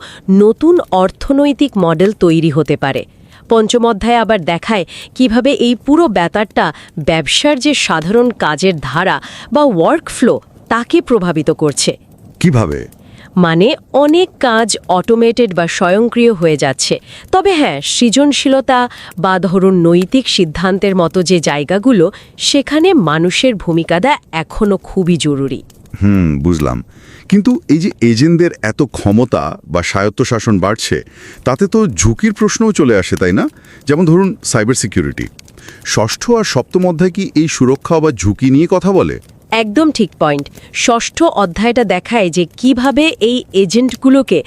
নতুন অর্থনৈতিক মডেল তৈরি হতে পারে। পঞ্চম অধ্যায়ে আবার দেখায় কিভাবে এই পুরো ব্যাপারটা ব্যবসার যে সাধারণ কাজের ধারা বা ওয়ার্কফ্লো তাকে প্রভাবিত করছে। কিভাবে? মানে অনেক কাজ অটোমেটেড বা স্বয়ংক্রিয় হয়ে যাচ্ছে, তবে হ্যাঁ, সৃজনশীলতা বা ধরুন নৈতিক সিদ্ধান্তের মতো যে জায়গাগুলো, সেখানে মানুষের ভূমিকাটা এখনও খুবই জরুরি। বুঝলাম। কিন্তু এই যে এজেন্টদের এত ক্ষমতা বা স্বায়ত্তশাসন বাড়ছে, তাতে তো ঝুঁকির প্রশ্নও চলে আসে, তাই না? যেমন ধরুন সাইবার সিকিউরিটি। ষষ্ঠ আর সপ্তম অধ্যায় কি এই সুরক্ষা বা ঝুঁকি নিয়ে কথা বলে? একদম ঠিক পয়েন্ট। ষষ্ঠ অধ্যায়টা দেখায় যে কিভাবে এই এজেন্টগুলোকে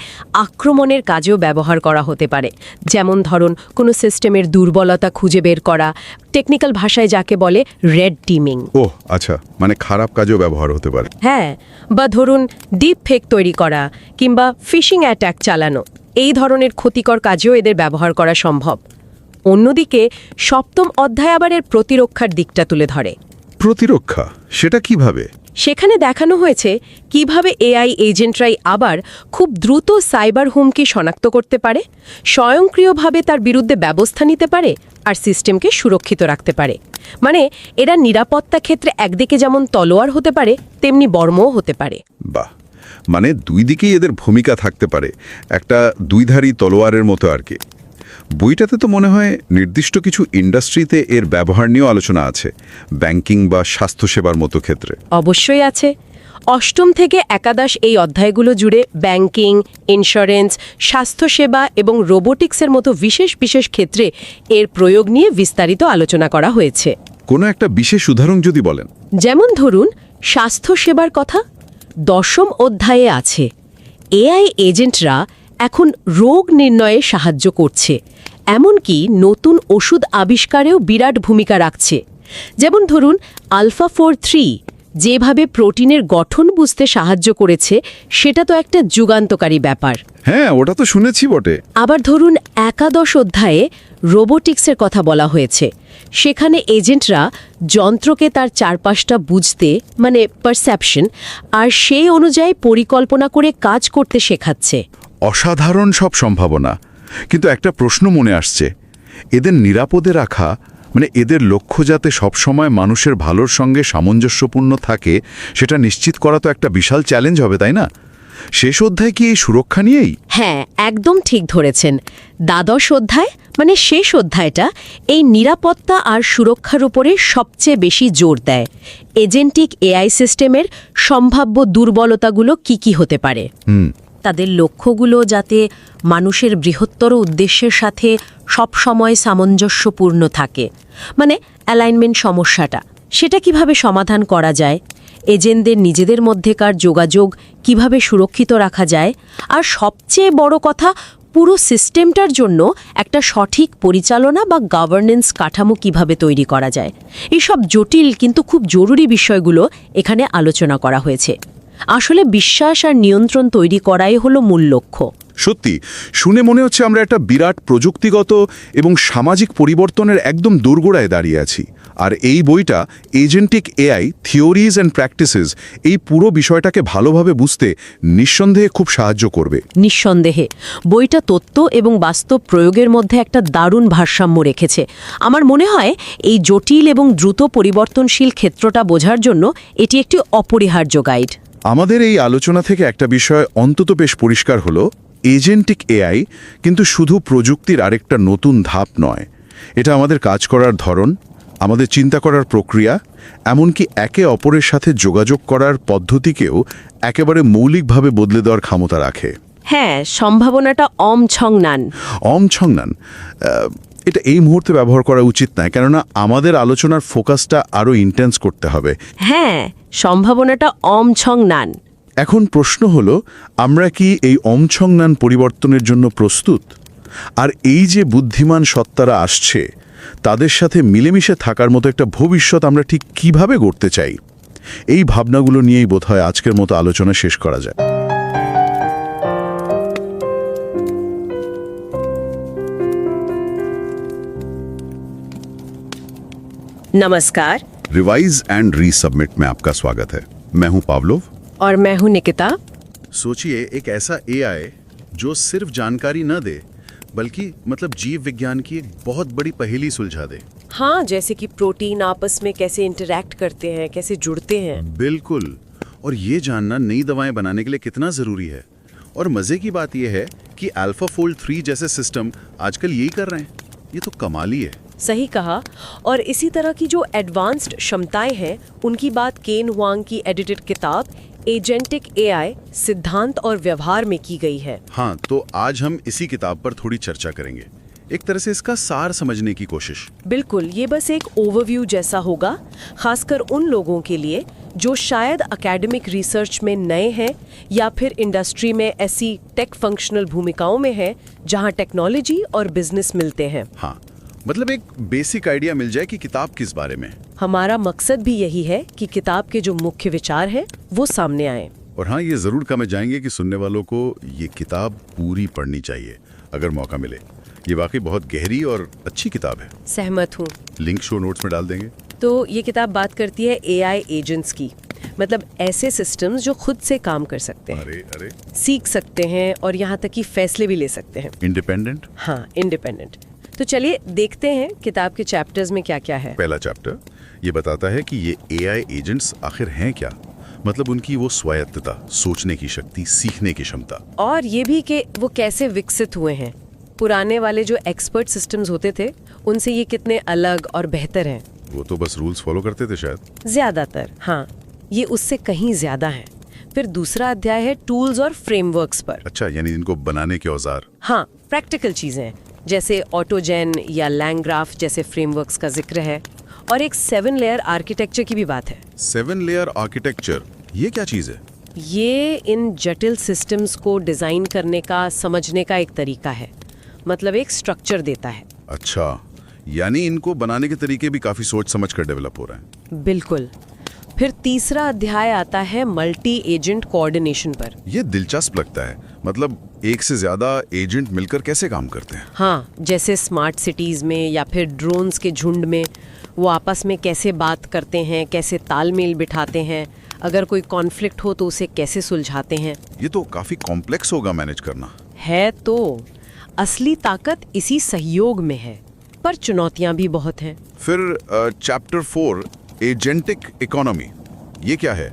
আক্রমণের কাজেও ব্যবহার করা হতে পারে। যেমন ধরুন কোনো সিস্টেমের দুর্বলতা খুঁজে বের করা, টেকনিক্যাল ভাষায় যাকে বলে রেড টিমিং। ওহ আচ্ছা, মানে খারাপ কাজেও ব্যবহার হতে পারে। হ্যাঁ, বা ধরুন ডিপ ফেক তৈরি করা কিংবা ফিশিং অ্যাটাক চালানো, এই ধরনের ক্ষতিকর কাজেও এদের ব্যবহার করা সম্ভব। অন্যদিকে সপ্তম অধ্যায় আবার এর প্রতিরক্ষার দিকটা তুলে ধরে। প্রতিরক্ষা? সেটা কিভাবে? সেখানে দেখানো হয়েছে কিভাবে এআই এজেন্টরাই আবার খুব দ্রুত সাইবার হুমকি শনাক্ত করতে পারে, স্বয়ংক্রিয়ভাবে তার বিরুদ্ধে ব্যবস্থা নিতে পারে আর সিস্টেমকে সুরক্ষিত রাখতে পারে। মানে এরা নিরাপত্তা ক্ষেত্রে একদিকে যেমন তলোয়ার হতে পারে, তেমনি বর্মও হতে পারে। বাহ, মানে দুই দিকেই এদের ভূমিকা থাকতে পারে, একটা দুইধারী তলোয়ারের মতো আর কি। বইটাতে তো মনে হয় নির্দিষ্ট কিছু ইন্ডাস্ট্রিতে এর ব্যবহার নিয়েও আলোচনা আছে, ব্যাংকিং বা স্বাস্থ্যসেবার মতো ক্ষেত্রে। অবশ্যই আছে। অষ্টম থেকে একাদশ এই অধ্যায়গুলো জুড়ে ব্যাংকিং, ইন্স্যুরেন্স, স্বাস্থ্যসেবা এবং রোবোটিক্সের মতো বিশেষ বিশেষ ক্ষেত্রে এর প্রয়োগ নিয়ে বিস্তারিত আলোচনা করা হয়েছে। কোনো একটা বিশেষ উদাহরণ যদি বলেন। যেমন ধরুন স্বাস্থ্যসেবার কথা। দশম অধ্যায়ে আছে এআই এজেন্টরা এখন রোগ নির্ণয়ে সাহায্য করছে, এমনকি নতুন ওষুধ আবিষ্কারেও বিরাট ভূমিকা রাখছে। যেমন ধরুন আলফা-4-3 যেভাবে প্রোটিনের গঠন বুঝতে সাহায্য করেছে, সেটা তো একটা যুগান্তকারী ব্যাপার। হ্যাঁ, ওটা তো শুনেছি বটে। আবার ধরুন একাদশ অধ্যায়ে রোবোটিক্সের কথা বলা হয়েছে। সেখানে এজেন্টরা যন্ত্রকে তার চারপাশটা বুঝতে, মানে পারসেপশন, আর সেই অনুযায়ী পরিকল্পনা করে কাজ করতে শেখাচ্ছে। অসাধারণ সব সম্ভাবনা। কিন্তু একটা প্রশ্ন মনে আসছে, এদের নিরাপদে রাখা, মানে এদের লক্ষ্য যাতে সবসময় মানুষের ভালোর সঙ্গে সামঞ্জস্যপূর্ণ থাকে, সেটা নিশ্চিত করা তো একটা বিশাল চ্যালেঞ্জ হবে, তাই না? শেষ অধ্যায় কি এই সুরক্ষা নিয়েই? হ্যাঁ, একদম ঠিক ধরেছেন। দ্বাদশ অধ্যায়, মানে শেষ অধ্যায়টা, এই নিরাপত্তা আর সুরক্ষার উপরে সবচেয়ে বেশি জোর দেয়। এজেন্টিক এআই সিস্টেমের সম্ভাব্য দুর্বলতাগুলো কি হতে পারে, তাদের লক্ষ্যগুলো যাতে মানুষের বৃহত্তর উদ্দেশ্যের সাথে সবসময় সামঞ্জস্যপূর্ণ থাকে, মানে অ্যালাইনমেন্ট সমস্যাটা, সেটা কিভাবে সমাধান করা যায়, এজেন্টদের নিজেদের মধ্যেকার যোগাযোগ কিভাবে সুরক্ষিত রাখা যায়, আর সবচেয়ে বড় কথা, পুরো সিস্টেমটার জন্য একটা সঠিক পরিচালনা বা গভর্নেন্স কাঠামো কিভাবে তৈরি করা যায়। এইসব জটিল কিন্তু খুব জরুরি বিষয়গুলো এখানে আলোচনা করা হয়েছে। আসলে বিশ্বাস আর নিয়ন্ত্রণ তৈরি করাই হলো মূল লক্ষ্য। সত্যি শুনে মনে হচ্ছে আমরা একটা বিরাট প্রযুক্তিগত এবং সামাজিক পরিবর্তনের একদম দোরগোড়ায় দাঁড়িয়ে আছি। আর এই বইটা agentic AI theories and practices এই পুরো বিষয়টাকে ভালোভাবে বুঝতে নিঃসন্দেহে খুব সাহায্য করবে। নিঃসন্দেহে বইটা তত্ত্ব এবং বাস্তব প্রয়োগের মধ্যে একটা দারুণ ভারসাম্য রেখেছে। আমার মনে হয় এই জটিল এবং দ্রুত পরিবর্তনশীল ক্ষেত্রটা বোঝার জন্য এটি একটি অপরিহার্য গাইড। আমাদের এই আলোচনা থেকে একটা বিষয় অন্তত বেশ পরিষ্কার হলো, এজেন্টিক এআই কিন্তু শুধু প্রযুক্তির আরেকটা নতুন ধাপ নয়। এটা আমাদের কাজ করার ধরন, আমাদের চিন্তা করার প্রক্রিয়া, এমনকি একে অপরের সাথে যোগাযোগ করার পদ্ধতিকেও একেবারে মৌলিকভাবে বদলে দেওয়ার ক্ষমতা রাখে। হ্যাঁ, সম্ভাবনাটা অমছংনান এটা এই মুহূর্তে ব্যবহার করা উচিত নয়, কেননা আমাদের আলোচনার ফোকাসটা আরও ইন্টেন্স করতে হবে। হ্যাঁ, সম্ভাবনাটা অমছংনান। এখন প্রশ্ন হলো, আমরা কি এই অমছংনান পরিবর্তনের জন্য প্রস্তুত? আর এই যে বুদ্ধিমান সত্তারা আসছে, তাদের সাথে মিলেমিশে থাকার মতো একটা ভবিষ্যৎ আমরা ঠিক কিভাবে গড়তে চাই? এই ভাবনাগুলো নিয়েই বোধহয় আজকের মতো আলোচনা শেষ করা যায়। नमस्कार। रिवाइज एंड रीसबमिट में आपका स्वागत है। मैं हूं पावलोव और मैं हूं निकिता। सोचिए, एक ऐसा एआई जो सिर्फ जानकारी न दे, बल्कि मतलब जीव विज्ञान की एक बहुत बड़ी पहेली सुलझा दे। हाँ, जैसे कि प्रोटीन आपस में कैसे इंटरैक्ट करते हैं, कैसे जुड़ते हैं। बिल्कुल। और ये जानना नई दवाएं बनाने के लिए कितना जरूरी है। और मजे की बात यह है कि AlphaFold 3 जैसे सिस्टम आजकल यही कर रहे हैं। ये तो कमाल ही है। सही कहा। और इसी तरह की जो एडवांस्ड क्षमताएं हैं, उनकी बात केन हुआंग की एडिटेड किताब एजेंटिक एआई सिद्धांत और व्यवहार में की गई है। हाँ, तो आज हम इसी किताब पर थोड़ी चर्चा करेंगे, एक तरह से इसका सार समझने की कोशिश। बिल्कुल, ये बस एक ओवरव्यू जैसा होगा, खासकर उन लोगों के लिए जो शायद एकेडमिक रिसर्च में नए हैं या फिर इंडस्ट्री में ऐसी टेक फंक्शनल भूमिकाओं में हैं जहां टेक्नोलॉजी और बिजनेस मिलते हैं। हाँ, मतलब एक बेसिक आइडिया मिल जाए कि किताब किस बारे में। हमारा मकसद भी यही है कि किताब के जो मुख्य विचार हैं वो सामने आए। और हाँ, ये जरूर कहा जाएंगे कि सुनने वालों को ये किताब पूरी पढ़नी चाहिए अगर मौका मिले। ये वाकई बहुत गहरी और अच्छी किताब है। सहमत हूँ। लिंक शो नोट्स में डाल देंगे। तो ये किताब बात करती है एआई एजेंट्स की, मतलब ऐसे सिस्टम्स जो खुद से काम कर सकते हैं, अरे सीख सकते हैं और यहाँ तक कि फैसले भी ले सकते हैं। इंडिपेंडेंट। हाँ, इंडिपेंडेंट। तो चलिए देखते हैं किताब के चैप्टर्स में क्या क्या है। पहला चैप्टर ये बताता है कि ये एआई एजेंट्स आखिर हैं क्या, मतलब उनकी वो स्वायत्तता, सोचने की शक्ति, सीखने की क्षमता, और ये भी कि वो कैसे विकसित हुए हैं। पुराने वाले जो एक्सपर्ट सिस्टम्स होते थे, उनसे ये कितने अलग और बेहतर हैं। वो तो बस रूल्स फॉलो करते थे शायद। ज्यादातर हाँ, ये उससे कहीं ज्यादा है। फिर दूसरा अध्याय है टूल्स और फ्रेमवर्क्स पर। अच्छा, यानी इनको बनाने के औजार। हाँ, प्रैक्टिकल चीजें जैसे AutoGen या LangGraph जैसे फ्रेमवर्क्स का जिक्र है। और एक 7 लेयर आर्किटेक्चर की भी बात है। 7 लेयर आर्किटेक्चर, ये क्या चीज है? ये इन जटिल सिस्टम्स को डिजाइन करने का, समझने का एक तरीका है, मतलब एक स्ट्रक्चर देता है। अच्छा, यानी इनको बनाने के तरीके भी काफी सोच समझ कर डेवलप हो रहे हैं। बिल्कुल। फिर तीसरा अध्याय आता है मल्टी एजेंट कोऑर्डिनेशन पर। ये दिलचस्प लगता है, मतलब एक से ज्यादा एजेंट मिलकर कैसे काम करते हैं। हाँ, जैसे स्मार्ट सिटीज में या फिर ड्रोन्स के झुंड में वो आपस में कैसे बात करते हैं, कैसे तालमेल बिठाते हैं, अगर कोई कॉन्फ्लिक्ट हो तो उसे कैसे सुलझाते हैं। ये तो काफी कॉम्प्लेक्स होगा मैनेज करना। है तो। असली ताकत इसी सहयोग में है, पर चुनौतियां भी बहुत हैं। फिर चैप्टर 4 एजेंटिक इकोनॉमी, ये क्या है?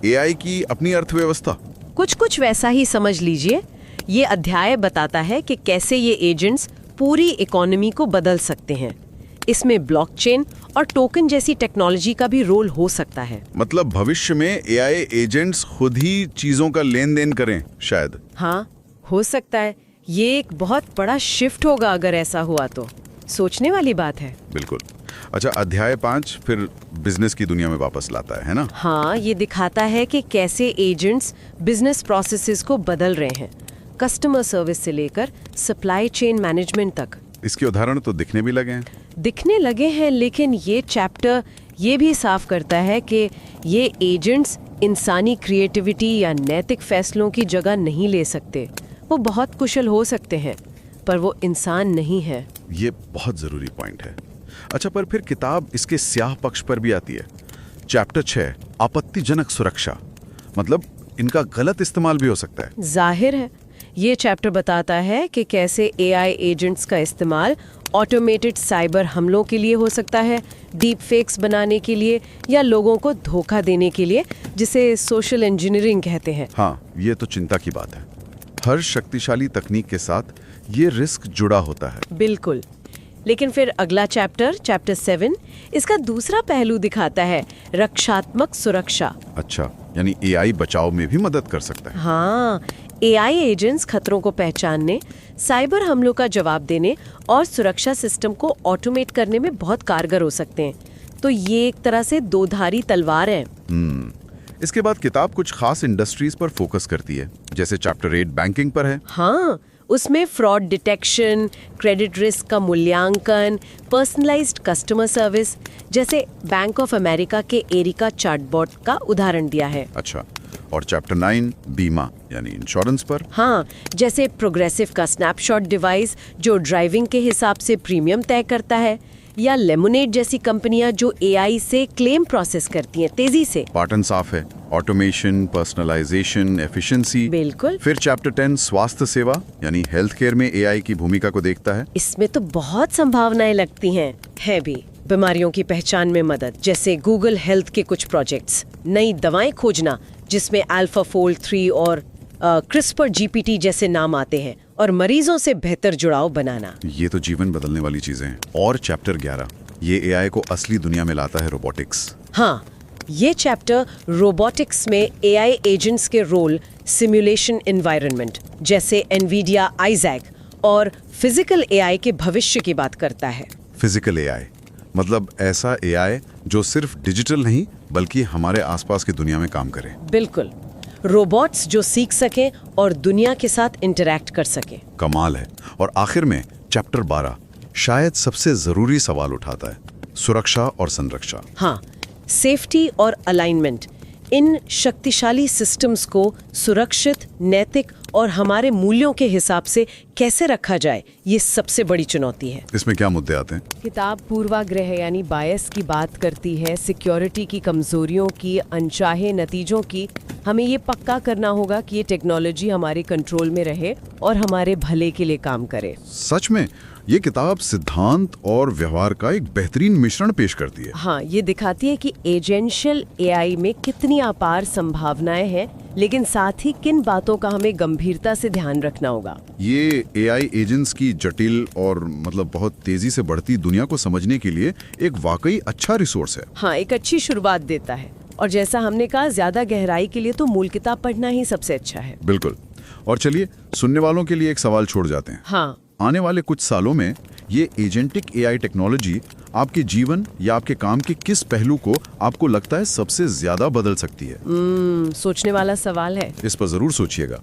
एआई की अपनी अर्थव्यवस्था। कुछ वैसा ही समझ लीजिए। ये अध्याय बताता है कि कैसे ये एजेंट्स पूरी इकोनॉमी को बदल सकते हैं। इसमें ब्लॉकचेन और टोकन जैसी टेक्नोलॉजी का भी रोल हो सकता है। मतलब भविष्य में एआई एजेंट्स खुद ही चीजों का लेन देन करें शायद। हाँ, हो सकता है। ये एक बहुत बड़ा शिफ्ट होगा अगर ऐसा हुआ तो। सोचने वाली बात है। बिल्कुल। अच्छा, अध्याय 5 फिर बिजनेस की दुनिया में वापस लाता है ना? हाँ, ये दिखाता है कि कैसे एजेंट्स बिजनेस प्रोसेसेस को बदल रहे हैं, कस्टमर सर्विस से लेकर सप्लाई चेन मैनेजमेंट तक। इसके उदाहरण तो दिखने भी लगे हैं। लेकिन ये चैप्टर ये भी साफ करता है कि ये एजेंट्स इंसानी क्रिएटिविटी या नैतिक फैसलों की जगह नहीं ले सकते। वो बहुत कुशल हो सकते हैं, पर वो इंसान नहीं है। ये बहुत जरूरी पॉइंट है। अच्छा, पर फिर किताब इसके स्याह पक्ष पर भी आती है। चैप्टर 6 आपत्तिजनक सुरक्षा, मतलब इनका गलत इस्तेमाल भी हो सकता है। जाहिर है। ये चैप्टर बताता है कि कैसे एआई एजेंट्स का इस्तेमाल ऑटोमेटेड साइबर हमलों के लिए हो सकता है, डीप फेक्स बनाने के लिए या लोगों को धोखा देने के लिए, जिसे सोशल इंजीनियरिंग कहते हैं। हाँ, ये तो चिंता की बात है। हर शक्तिशाली तकनीक के साथ ये रिस्क जुड़ा होता है। बिल्कुल। लेकिन फिर अगला चैप्टर 7 इसका दूसरा पहलू दिखाता है, रक्षात्मक सुरक्षा। अच्छा, यानी एआई बचाव में भी मदद कर सकता है। हाँ, एआई एजेंट्स खतरों को पहचानने, साइबर हमलों का जवाब देने और सुरक्षा सिस्टम को ऑटोमेट करने में बहुत कारगर हो सकते हैं। तो ये एक तरह से दोधारी तलवार है। इसके बाद किताब कुछ खास इंडस्ट्रीज पर फोकस करती है, जैसे चैप्टर 8 बैंकिंग पर है। हाँ, उसमें फ्रॉड डिटेक्शन, क्रेडिट रिस्क का मूल्यांकन, पर्सनलाइज्ड कस्टमर सर्विस, जैसे बैंक ऑफ अमेरिका के एरिका चैटबॉट का उदाहरण दिया है। अच्छा, और चैप्टर 9 बीमा यानी इंश्योरेंस पर। हाँ, जैसे प्रोग्रेसिव का स्नैपशॉट डिवाइस जो ड्राइविंग के हिसाब से प्रीमियम तय करता है, या लेमोनेड जैसी कंपनियां जो एआई से क्लेम प्रोसेस करती हैं तेजी से। पैटर्न साफ है, ऑटोमेशन, पर्सनलाइजेशन, एफिशिएंसी। बिल्कुल। फिर चैप्टर 10 स्वास्थ्य सेवा यानी हेल्थ केयर में एआई की भूमिका को देखता है। इसमें तो बहुत संभावनाएं लगती हैं, है भी। बीमारियों की पहचान में मदद, जैसे गूगल हेल्थ के कुछ प्रोजेक्ट्स, नई दवाएं खोजना जिसमें अल्फाफोल्ड 3 और क्रिस्पर जीपीटी जैसे नाम आते हैं, और मरीजों से बेहतर जुड़ाव बनाना। ये तो जीवन बदलने वाली चीजें हैं। और चैप्टर 11 ये एआई को असली दुनिया में लाता है, रोबोटिक्स। हाँ, ये चैप्टर रोबोटिक्स में एआई एजेंट्स के रोल, सिमुलेशन एनवायरनमेंट जैसे एनवीडिया आइजैक और फिजिकल एआई के भविष्य की बात करता है। फिजिकल एआई मतलब ऐसा एआई जो सिर्फ डिजिटल नहीं बल्कि हमारे आसपास की दुनिया में काम करे। बिल्कुल, रोबोट्स जो सीख सके और दुनिया के साथ इंटरैक्ट कर सके। कमाल है। और आखिर में चैप्टर 12 शायद सबसे जरूरी सवाल उठाता है, सुरक्षा और संरक्षा। हाँ, सेफ्टी और अलाइनमेंट, इन शक्तिशाली सिस्टम्स को सुरक्षित, नैतिक और हमारे मूल्यों के हिसाब से कैसे रखा जाए, ये सबसे बड़ी चुनौती है। इसमें क्या मुद्दे आते हैं? किताब पूर्वाग्रह यानी बायस की बात करती है, सिक्योरिटी की कमजोरियों की, अनचाहे नतीजों की। हमें ये पक्का करना होगा कि ये टेक्नोलॉजी हमारे कंट्रोल में रहे और हमारे भले के लिए काम करे। सच में ये किताब सिद्धांत और व्यवहार का एक बेहतरीन मिश्रण पेश करती है। हाँ, ये दिखाती है कि एजेंशियल एआई में कितनी अपार संभावनाएं हैं, लेकिन साथ ही किन बातों का हमें गंभीरता से ध्यान रखना होगा। ये एआई एजेंट्स की जटिल और बहुत तेजी से बढ़ती दुनिया को समझने के लिए एक वाकई अच्छा रिसोर्स है। हाँ, एक अच्छी शुरुआत देता है, और जैसा हमने कहा, ज्यादा गहराई के लिए तो मूल किताब पढ़ना ही सबसे अच्छा है। बिल्कुल। और चलिए सुनने वालों के लिए एक सवाल छोड़ जाते हैं। हाँ, आने वाले कुछ सालों में ये एजेंटिक एआई टेक्नोलॉजी आपके जीवन या आपके काम के किस पहलू को आपको लगता है सबसे ज्यादा बदल सकती है? सोचने वाला सवाल है। इस पर जरूर सोचिएगा।